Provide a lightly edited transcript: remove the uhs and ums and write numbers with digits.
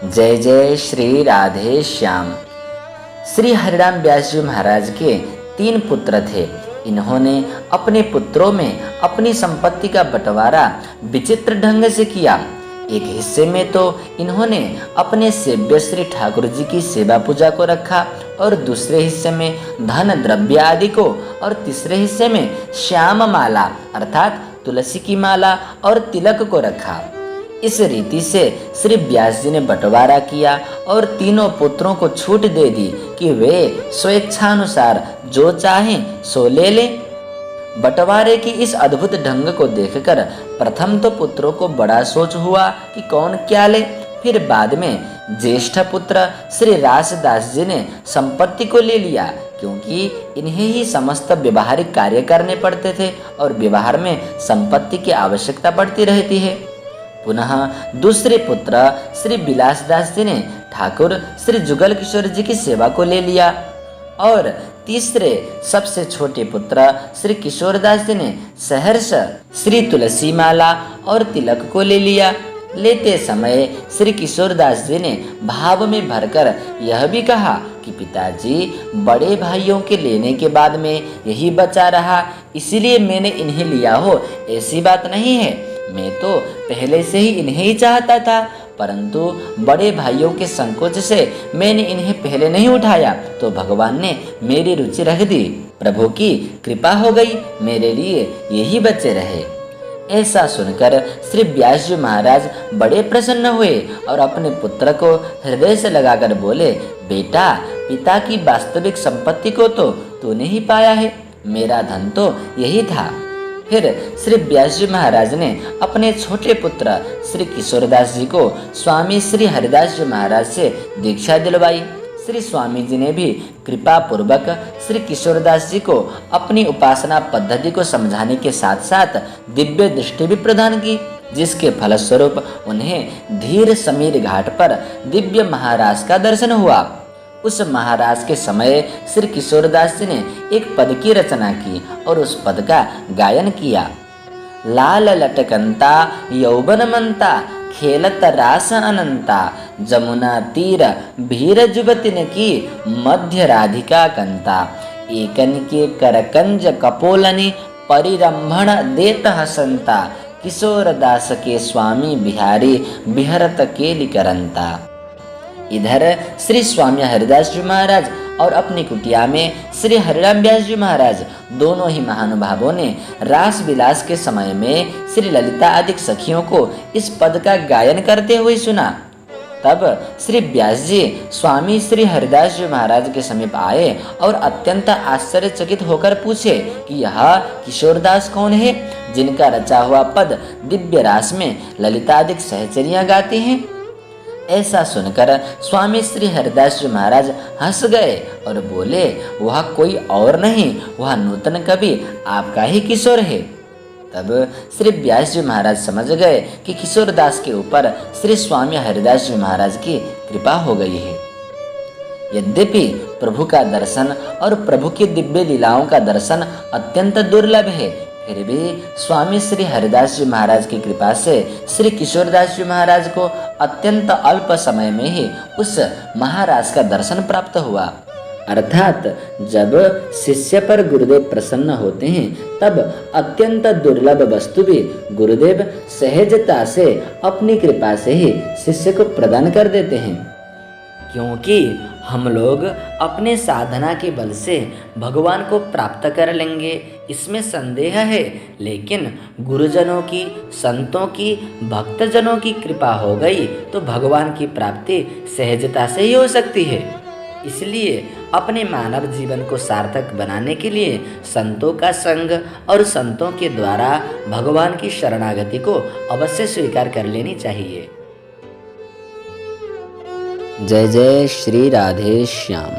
जय जय श्री राधे श्याम। श्री हरिराम व्यास जी महाराज के 3 पुत्र थे। इन्होंने अपने पुत्रों में अपनी संपत्ति का बंटवारा विचित्र ढंग से किया। एक हिस्से में तो इन्होंने अपने सेव्य श्री ठाकुर जी की सेवा पूजा को रखा और दूसरे हिस्से में धन द्रव्य आदि को और तीसरे हिस्से में श्याम माला अर्थात तुलसी की माला और तिलक को रखा। इस रीति से श्री व्यास जी ने बंटवारा किया और तीनों पुत्रों को छूट दे दी कि वे स्वेच्छानुसार जो चाहें सो ले लें। बंटवारे की इस अद्भुत ढंग को देखकर प्रथम तो पुत्रों को बड़ा सोच हुआ कि कौन क्या ले। फिर बाद में ज्येष्ठ पुत्र श्री रासदास जी ने संपत्ति को ले लिया, क्योंकि इन्हें ही समस्त व्यवहारिक कार्य करने पड़ते थे और व्यवहार में संपत्ति की आवश्यकता पड़ती रहती है। पुनः दूसरे पुत्र श्री बिलासदास जी ने ठाकुर श्री जुगल किशोर जी की सेवा को ले लिया और तीसरे सबसे छोटे पुत्र श्री किशोरदास जी ने सहर्ष श्री तुलसी माला और तिलक को ले लिया। लेते समय श्री किशोरदास जी ने भाव में भरकर यह भी कहा कि पिताजी, बड़े भाइयों के लेने के बाद में यही बचा रहा, इसीलिए मैंने इन्हें लिया हो, ऐसी बात नहीं है। मैं तो पहले से ही इन्हें ही चाहता था, परंतु बड़े भाइयों के संकोच से मैंने इन्हें पहले नहीं उठाया तो भगवान ने मेरी रुचि रख दी। प्रभु की कृपा हो गई, मेरे लिए यही बचे रहे। ऐसा सुनकर श्री व्यास जी महाराज बड़े प्रसन्न हुए और अपने पुत्र को हृदय से लगाकर बोले, बेटा, पिता की वास्तविक संपत्ति को तो तूने ही पाया है, मेरा धन तो यही था। फिर श्री व्यास जी महाराज ने अपने छोटे पुत्र श्री किशोरदास जी को स्वामी श्री हरिदास जी महाराज से दीक्षा दिलवाई। श्री स्वामी जी ने भी कृपा पूर्वक श्री किशोरदास जी को अपनी उपासना पद्धति को समझाने के साथ साथ दिव्य दृष्टि भी प्रदान की, जिसके फलस्वरूप उन्हें धीर समीर घाट पर दिव्य महाराज का दर्शन हुआ। उस महाराज के समय श्री किशोरदास जी ने एक पद की रचना की और उस पद का गायन किया। लाल लटकंता यौवन मंता खेलत रास अनंता, जमुना तीर भीर जुबतिन की मध्य राधिका कंता, एकन के करकंज कपोलनि परिरंभण देत हसंता, किशोरदास के स्वामी बिहारी बिहरत केलि करंता। इधर श्री स्वामी हरिदास जी महाराज और अपनी कुटिया में श्री हरिराम व्यास जी महाराज दोनों ही महानुभावों ने रास विलास के समय में श्री ललिता आदि सखियों को इस पद का गायन करते हुए सुना। तब श्री व्यास जी स्वामी श्री हरिदास जी महाराज के समीप आए और अत्यंत आश्चर्यचकित होकर पूछे कि यह किशोरदास कौन है, जिनका रचा हुआ पद दिव्य रास में ललिता आदि सहचरियां गाती हैं। ऐसा सुनकर स्वामी श्री हरिदास जी महाराज हंस गए और बोले, वह कोई और नहीं, वह नूतन कवि आपका ही किशोर है। तब श्री व्यास जी महाराज समझ गए कि किशोरदास के ऊपर श्री स्वामी हरिदास जी महाराज की कृपा हो गई है। यद्यपि प्रभु का दर्शन और प्रभु की दिव्य लीलाओं का दर्शन अत्यंत दुर्लभ है, फिर भी स्वामी श्री हरिदास जी महाराज की कृपा से श्री किशोरदास जी महाराज को अत्यंत अल्प समय में ही उस महाराज का दर्शन प्राप्त हुआ। अर्थात जब शिष्य पर गुरुदेव प्रसन्न होते हैं, तब अत्यंत दुर्लभ वस्तु भी गुरुदेव सहजता से अपनी कृपा से ही शिष्य को प्रदान कर देते हैं। क्योंकि हम लोग अपने साधना के बल से भगवान को प्राप्त कर लेंगे, इसमें संदेह है, लेकिन गुरुजनों की, संतों की, भक्तजनों की कृपा हो गई तो भगवान की प्राप्ति सहजता से ही हो सकती है। इसलिए अपने मानव जीवन को सार्थक बनाने के लिए संतों का संग और संतों के द्वारा भगवान की शरणागति को अवश्य स्वीकार कर लेनी चाहिए। जय जय श्री राधे श्याम।